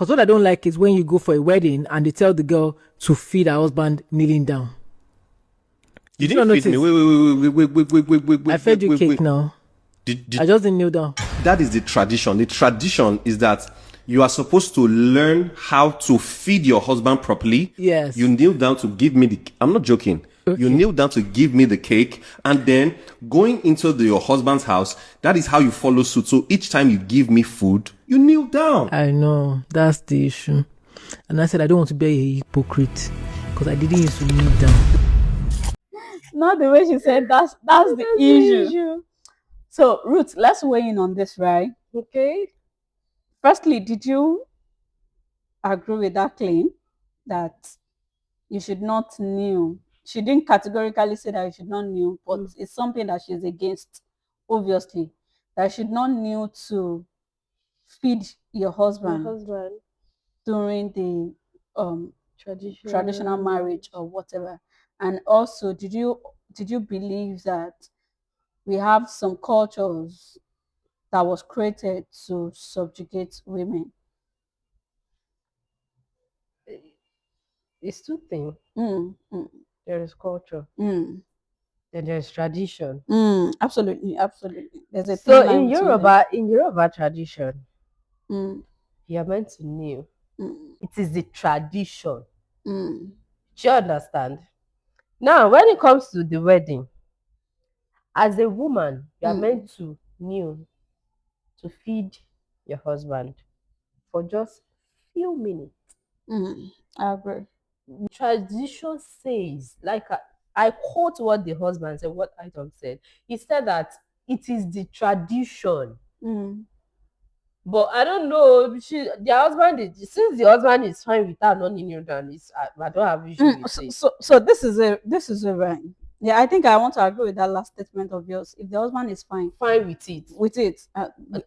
Because what I don't like is when you go for a wedding and they tell the girl to feed her husband kneeling down. You didn't feed me. Wait. I fed you cake now. I just didn't kneel down. That is the tradition. The tradition is that you are supposed to learn how to feed your husband properly. Yes. You kneel down to give me the... I'm not joking. Okay. You kneel down to give me the cake, and then going into your husband's house, that is how you follow suit. So each time you give me food, you kneel down. I know. That's the issue. And I said I don't want to be a hypocrite because I didn't used to kneel down. Not the way she said that's the issue. So, Ruth, let's weigh in on this, right? Okay. Firstly, did you agree with that claim that you should not kneel? She didn't categorically say that you should not kneel, but it's something that she's against, obviously. That you should not kneel to feed your husband during the traditional marriage or whatever. And also, did you believe that we have some cultures that was created to subjugate women? It's two things. There is culture. Then there is tradition. Absolutely. There's a so in Yoruba tradition, you are meant to kneel. It is the tradition. Do you understand? Now, when it comes to the wedding, as a woman, you are meant to kneel to feed your husband for just few minutes. I agree. Tradition says, like I quote what the husband said, what Item said. He said that it is the tradition. But I don't know. Since the husband is fine with her not kneeling down, I don't have issue with it. So this is a right. Yeah, I think I want to agree with that last statement of yours. If the husband is fine with it,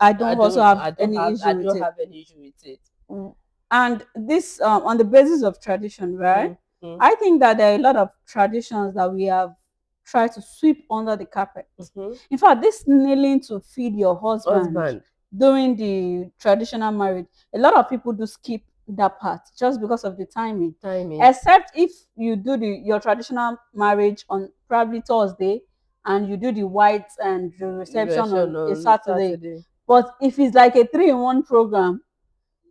I don't have any issue with it. And this on the basis of tradition, right? I think that there are a lot of traditions that we have tried to sweep under the carpet. In fact, this kneeling to feed your husband during the traditional marriage, a lot of people do skip that part just because of the timing. Except if you do your traditional marriage on probably Thursday and you do the white and the reception on a Saturday. But if it's like a 3-in-1 program,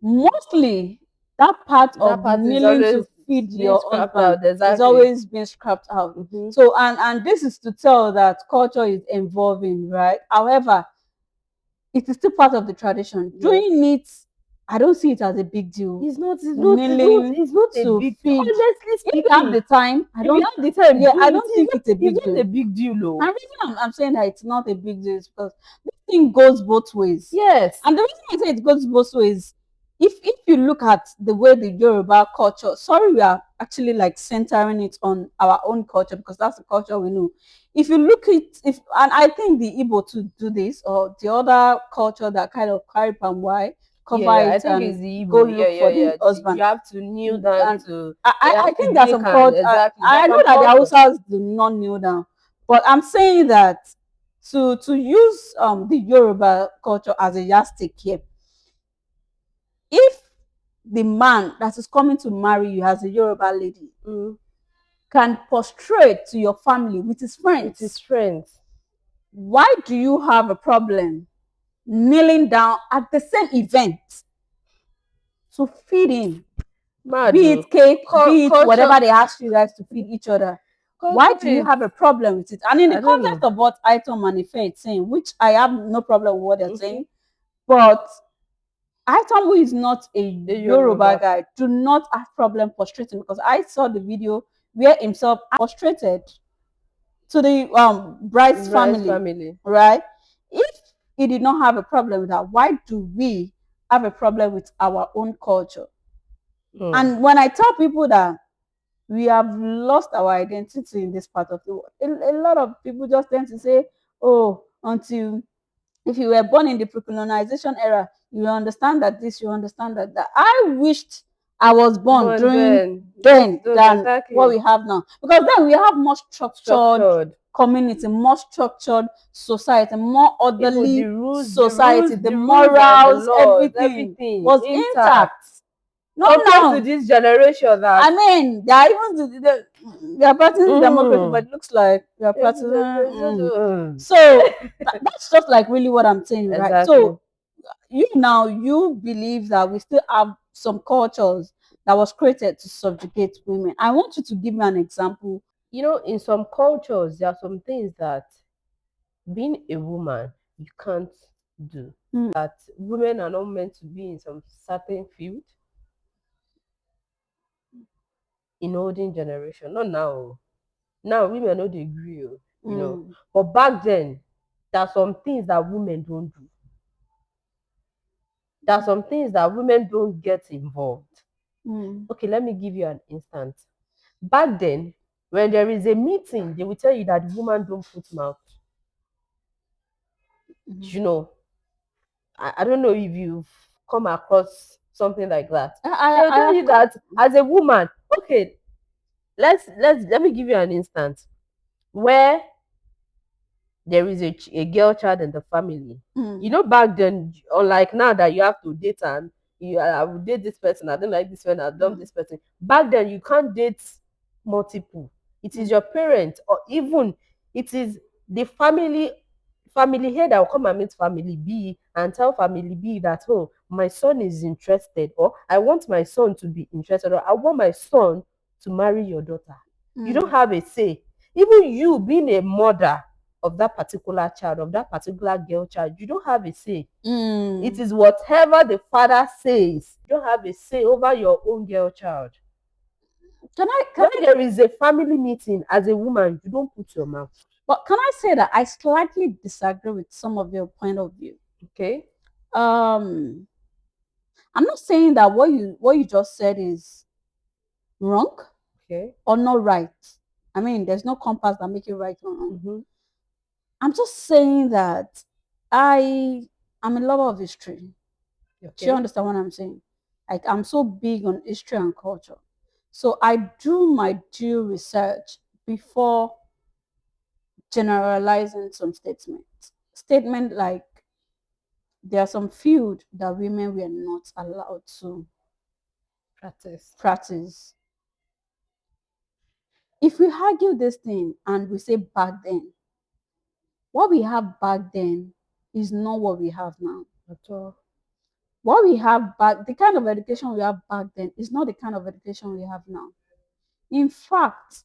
mostly that part of kneeling to feed your husband is always being scrapped out. So and this is to tell that culture is evolving, right? However, it is still part of the tradition. Doing it, I don't see it as a big deal. It's not a big deal. Honestly speaking, if you have the time, I don't think it's a big deal. It's not a big deal, though. And the reason I'm saying that it's not a big deal is because this thing goes both ways. Yes. And the reason I say it goes both ways, if you look at the way the Yoruba culture, sorry, we are actually like centering it on our own culture because that's the culture we know. If you look at and I think the Igbo to do this or the other culture that kind of carry palm wine, cover it I think it's the Igbo. Go look for the husband. You have to kneel down to. I think there's some culture. I know that the Hausas do not kneel down, but I'm saying that to use the Yoruba culture as a yardstick here. If the man that is coming to marry you as a Yoruba lady can prostrate to your family with his friends, why do you have a problem kneeling down at the same event to feed him? Be it cake, be it whatever they ask you guys to feed each other. Why do you have a problem with it? And in the context of what Item and Ife is saying, which I have no problem with what they're saying, but Item, who is not a Yoruba guy, do not have problem prostrating, because I saw the video where himself prostrated to the bride's family, right? If he did not have a problem with that, why do we have a problem with our own culture? And when I tell people that we have lost our identity in this part of the world, a lot of people just tend to say, oh, until if you were born in the pre-colonization era, you understand that this, you understand that. I wished I was born during then than what we have now. Because then we have more structured community, more structured society, more orderly society, the morals, everything was intact. compared to this generation that I mean, they are even they are practicing democracy, but it looks like they are practicing. So that's just like really what I'm saying, right? Exactly. So you believe that we still have some cultures that was created to subjugate women. I want you to give me an example. In some cultures, there are some things that being a woman you can't do. That women are not meant to be in some certain field. In olden generation, not now. Now women know they agree, But back then, there are some things that women don't do. There are some things that women don't get involved. Okay, let me give you an instance. Back then, when there is a meeting, they will tell you that the woman don't put mouth. I don't know if you've come across something like that. They'll tell you that as a woman, okay, let me give you an instance where there is a girl child in the family. Back then, unlike now that you have to date and I will date this person, I don't like this one, I love this person. Back then, you can't date multiple. It is your parents, or even it is the family head that will come and meet family B and tell family B that, oh, my son is interested, or I want my son to be interested, or I want my son to marry your daughter. You don't have a say. Even you being a mother of that particular child, of that particular girl child, you don't have a say. It is whatever the father says. You don't have a say over your own girl child. When there is a family meeting, as a woman, you don't put your mouth. But can I say that I slightly disagree with some of your point of view? Okay. I'm not saying that what you just said is wrong, okay, or not right. I mean, there's no compass that make it right or wrong. I'm just saying that I'm a lover of history. Okay. Do you understand what I'm saying? Like, I'm so big on history and culture. So I do my due research before generalizing some statements. Statement like there are some fields that women were not allowed to practice. If we argue this thing and we say back then, what we have back then is not what we have now at all. What we have back, the kind of education we have back then is not the kind of education we have now. In fact,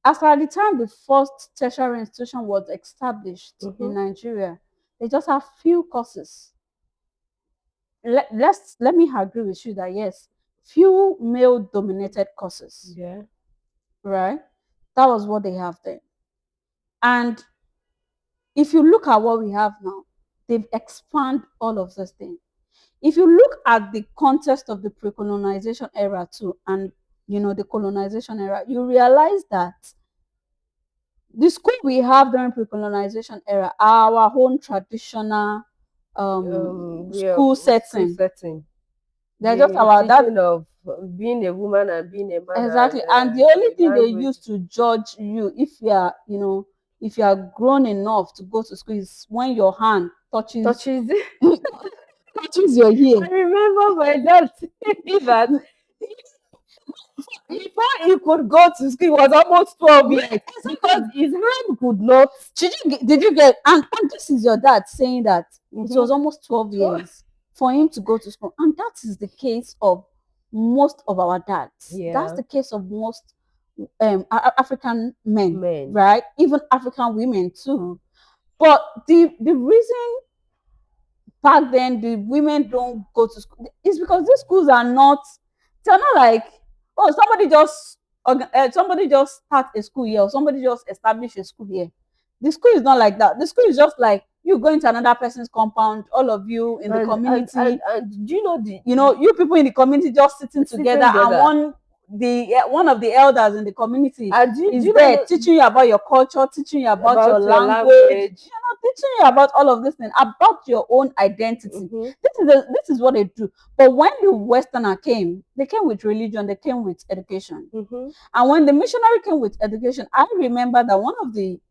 as at the time the first tertiary institution was established in Nigeria, they just have few courses. Let me agree with you that yes, few male-dominated courses. Yeah. Right? That was what they have then. And if you look at what we have now, they've expanded all of those things. If you look at the context of the pre-colonization era too, and the colonization era, you realize that the school we have during pre-colonization era are our own traditional school setting. They're just about that of being a woman and being a man. Exactly, and the only thing they use to judge you if you are, if you are grown enough to go to school is when your hand touches touches your ear. I remember my dad saying that before he could go to school, he was almost 12 years because his hand could not. Did you get? And this is your dad saying that it was almost 12 years for him to go to school, and that is the case of most of our dads. Yeah. That's the case of most African men, right? Even African women too. But the reason back then the women don't go to school is because these schools are not. They're not like, oh, somebody just start a school here, or somebody just establish a school here. The school is not like that. The school is just like you going to another person's compound, all of you in the community. And do you know you people in the community just sitting together, and one of the elders in the community is there teaching you about your culture, teaching you about your language. Teaching you about all of this thing, about your own identity. This is what they do. But when the Westerner came, they came with religion, they came with education. And when the missionary came with education, I remember that one of the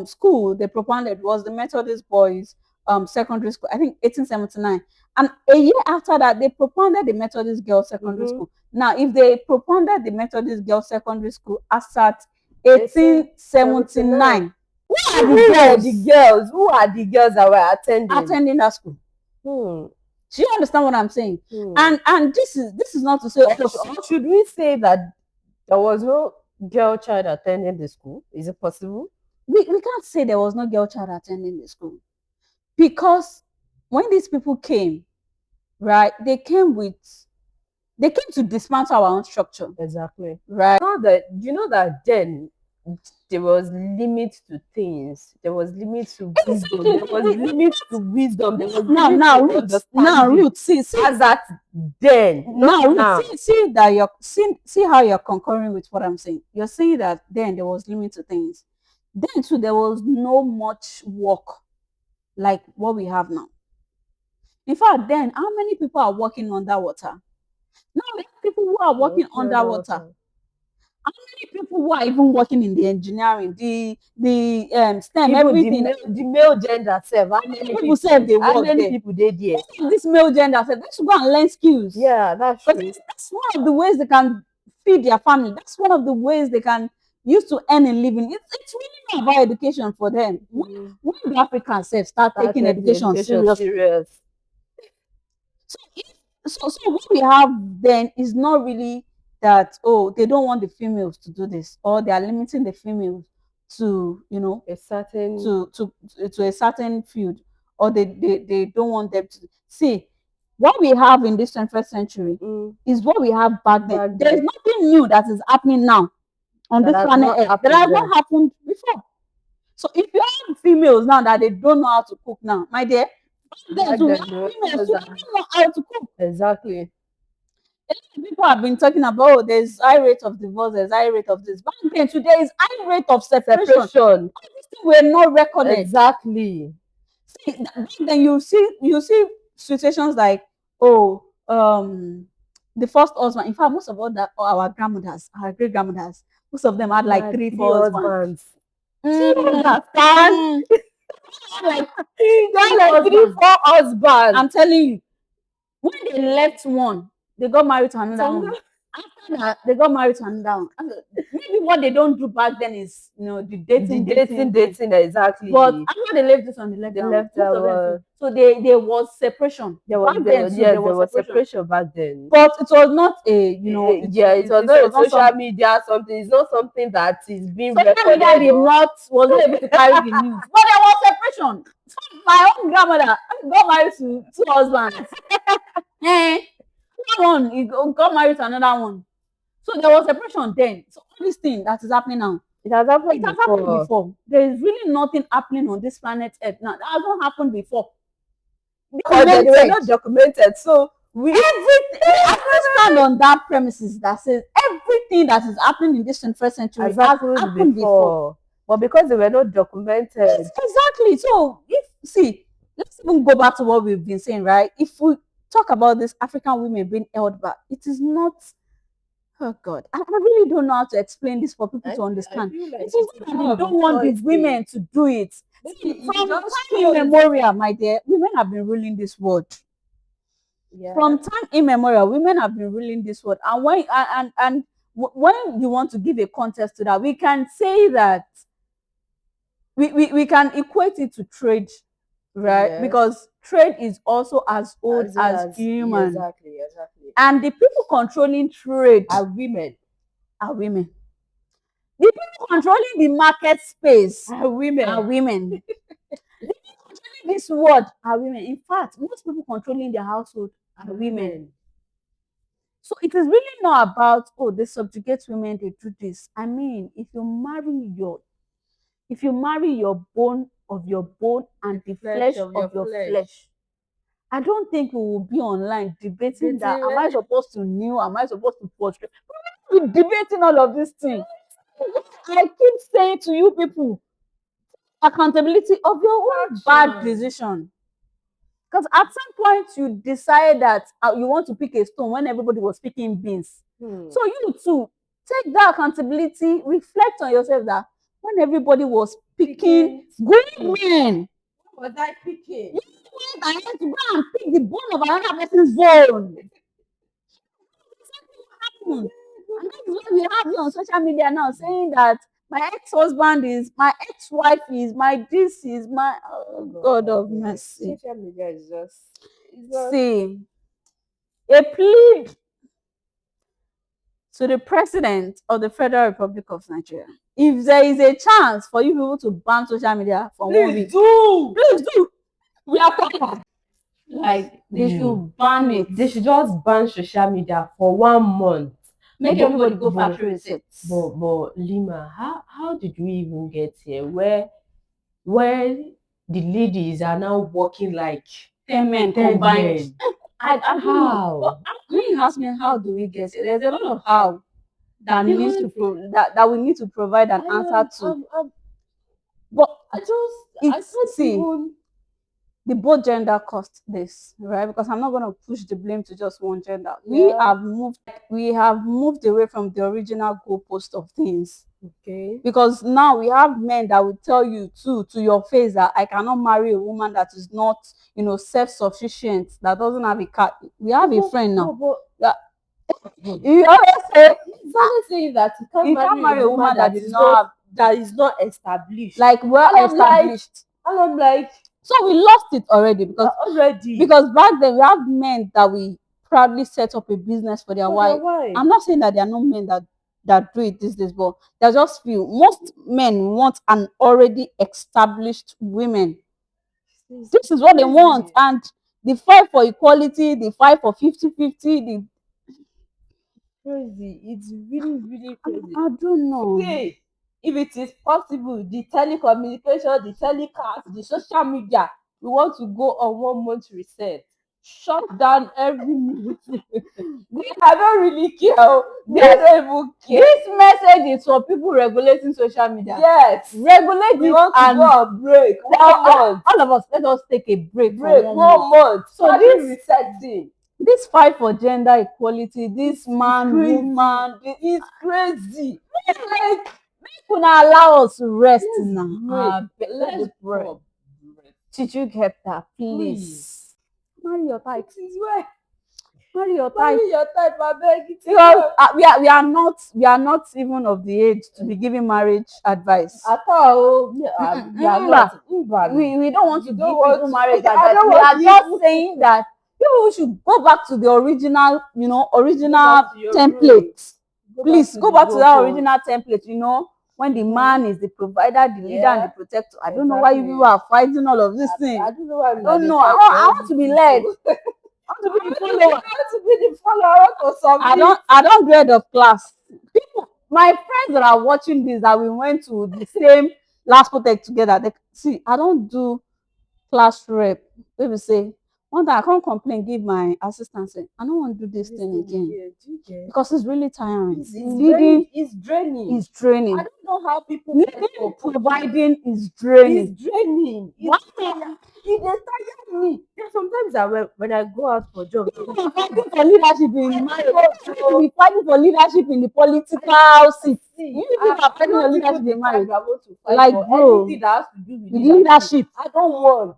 school they propounded was the Methodist Boys secondary school, I think 1879. And a year after that, they propounded the Methodist Girls Secondary School. Now, if they propounded the Methodist Girls Secondary School as at 1879, who are the girls? Who are the girls that were attending that school? Do you understand what I'm saying? And this is not to say, should we say that there was no girl child attending the school? Is it possible? We can't say there was no girl child attending the school, because when these people came, right, they came to dismantle our own structure. Exactly. Right. You know that then there was limit to things. There was limit to wisdom. There was limit to wisdom. There was now, Ruth, see as that then. Now. See that see how you're concurring with what I'm saying. You're saying that then there was limit to things. Then too, there was no much work like what we have now. In fact, then how many people are working underwater? Now, many people who are working underwater. How many people who are even working in the engineering, the STEM, even everything? The male gender self. How many people say they work How many people they there? This male gender self, they should go and learn skills. Yeah, that's true. That's one of the ways they can feed their family. That's one of the ways they can use to earn a living. It's really not about education for them. When the Africans start taking education serious. So what we have then is not really that, oh, they don't want the females to do this, or they are limiting the females to, a certain to a certain field, or they don't want them to see. What we have in this 21st century is what we have back then. There is nothing new that is happening now on this planet Earth that has not happened before. So if you have females now that they don't know how to cook now, my dear, females who don't know how to cook. Exactly. People have been talking about there's high rate of divorce, there's high rate of this. Back then, today is high rate of separation. All these things were not recorded. Exactly. See, then you see situations like, the first husband. In fact, most of our grandmothers, our great grandmothers, most of them had like 3-4 husbands. Understand? Like 3-4 husbands. I'm telling you, when they left one, they got married to another one. After that, they got married to another one. Maybe what they don't do back then is, the dating, exactly. But after they left this one, they left that one. So there was separation. There was separation back then. But it was not it was not social media something. It's not something that is being recorded. Social media was not able to carry the news. But there was separation. My own grandmother got married to 2 husbands. One, he got married to another one. So there was separation then. So all this thing that is happening now, it has happened before. There is really nothing happening on this planet Earth now. That has not happened before. Because they were not documented. So I stand on that premises that says everything that is happening in this 21st century has happened before. But because they were not documented. Exactly. So let's even go back to what we've been saying, right? If we talk about this African women being held back, it is not, oh God, I really don't know how to explain this for people to understand. It is not that they don't want these women to do it. From time immemorial, my dear, women have been ruling this world. Yeah. From time immemorial, women have been ruling this world. And when you want to give a context to that, we can say that we can equate it to trade, right? Yes. Because trade is also as old as human. Exactly. And the people controlling trade are women. The people controlling the market space are women. The people controlling this world are women. In fact, most people controlling their household are women. So it is really not about, they subjugate women, they do this. I mean, if you marry your bone of your bone and the flesh of your flesh, I don't think we will be online debating that. Am I supposed to kneel? Am I supposed to prostrate? We're debating all of these things. I keep saying to you people, accountability of your own bad decision. Because at some point you decide that you want to pick a stone when everybody was picking beans. So you too, take that accountability, reflect on yourself that when everybody was picking good men. What was I picking? You I had to go and pick the bone of another person's bone. And that is why we have you on social media now saying that my ex-husband is, my ex-wife is, my this is, my God of mercy. Social media is just see a plea to the President of the Federal Republic of Nigeria. If there is a chance for you people to ban social media for 1 week, please do. We are calling. Like they should ban it. They should just ban social media for 1 month. Make everybody go factory receipts. But Lima, how did we even get here? Where the ladies are now working like 10 men combined. I don't know. When you ask me how do we get here, there's a lot of how that needs to that we need to provide an answer to. But the both gender caused this, right? Because I'm not going to push the blame to just one gender. Yeah. We have moved away from the original goalpost of things. Okay. Because now we have men that will tell you to your face that I cannot marry a woman that is not, self-sufficient, that doesn't have a car. We have a friend now. You always say, saying that you can't marry a woman that is not established. Like established. And I'm like, so we lost it already because back then we have men that we proudly set up a business for their wife. I'm not saying that there are no men that do it these days, but there's just few. Most men want an already established women. This is what they want, and the fight for equality, the fight for 50-50, crazy. It's really, really crazy. I don't know. Okay. If it is possible, the telecommunication, the telecast, the social media, we want to go on 1 month reset. Shut down every meeting. I don't really care. They don't even care. This message is for people regulating social media. Yes. Regulate we want to go on break. 1 month. All of us, let us take a break. For 1 month. So this resetting. This fight for gender equality, this man, woman, it's crazy. Like, we gonna allow us to rest now. Let's break. Did you get that? Please. Marry your type. Marry your type. Marry your type, I beg. Because we are not even of the age to be giving marriage advice. At all. We don't want to give people marriage advice. We are just saying that people should go back to the original, template. Please go back to that original template, when the man is the provider, the leader, and the protector. I don't know why you people are fighting all of these things. I don't know why. I want to be led. I want to be the follower. I want to be the follower for something. I don't dread of class. People, my friends that are watching this, that we went to the same last protect together. I don't do class rep. They will say, one time I can't complain, give my assistant say, I don't want to do this thing again. Because it's really tiring. It's draining. I don't know how people providing is draining. It's draining. It tires me. Sometimes when I go out for jobs, we're fighting for leadership in marriage. We're fighting for leadership in the political seat. You are fighting for leadership in marriage. Like, bro, anything that has to do with leadership. I don't want.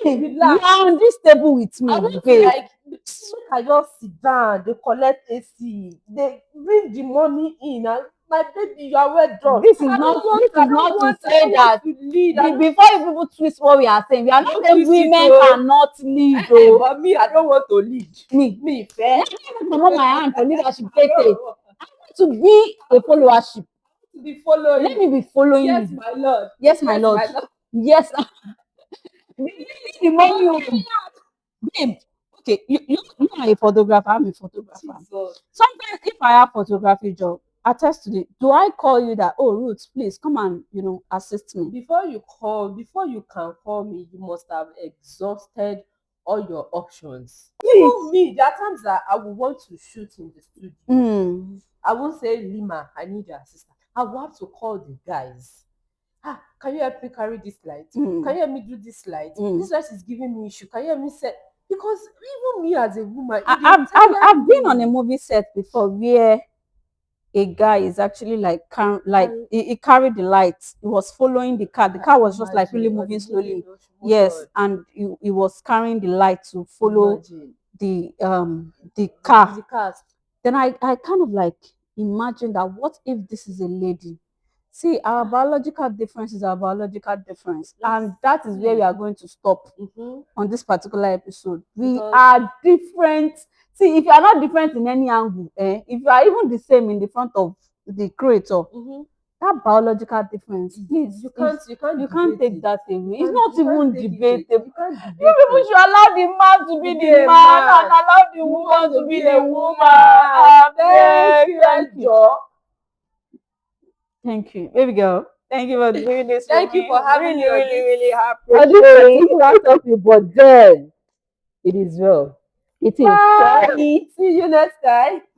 You are on this table with me. I just sit down, they collect AC, they bring the money in, and my baby, you are well done. This is not to say that before you people twist what we are saying, we are not saying women cannot lead. But me, I don't want to lead. Me, fair. I want my hand for leadership. I want to be a followership. To be following. Let me be following you. Yes, my lord. Yes, my lord. Yes. The money, babe. Okay, you are a photographer. I'm a photographer. Jesus. Sometimes, if I have photography job, attest to it. Do I call you that? Oh, Ruth, please come and assist me. Before you can call me, you must have exhausted all your options. Even me, there are times that I will want to shoot in the studio. I won't say, Lima, I need your assistant. I will have to call the guys. Can you help me carry this light? Can you help me do this light? This light is giving me issue. Can you help me set? Because even me as a woman, I've been on a movie set before where a guy is actually like he carried the light. He was following the car. The car was just like really moving slowly. Yes, and he was carrying the light to follow the car. Then I kind of like imagine that what if this is a lady? See, our biological difference is our biological difference, and that is where we are going to stop on this particular episode. We are different. See, if you are not different in any angle, if you are even the same in the front of the creator, that biological difference, please, you can't take that away. It's not even debatable. You people should allow the man to be the man and allow the woman to be the woman. Thank you, baby girl. Thank you for doing this. Thank you for having me. Really happy. But then it is well. It is. See you next time.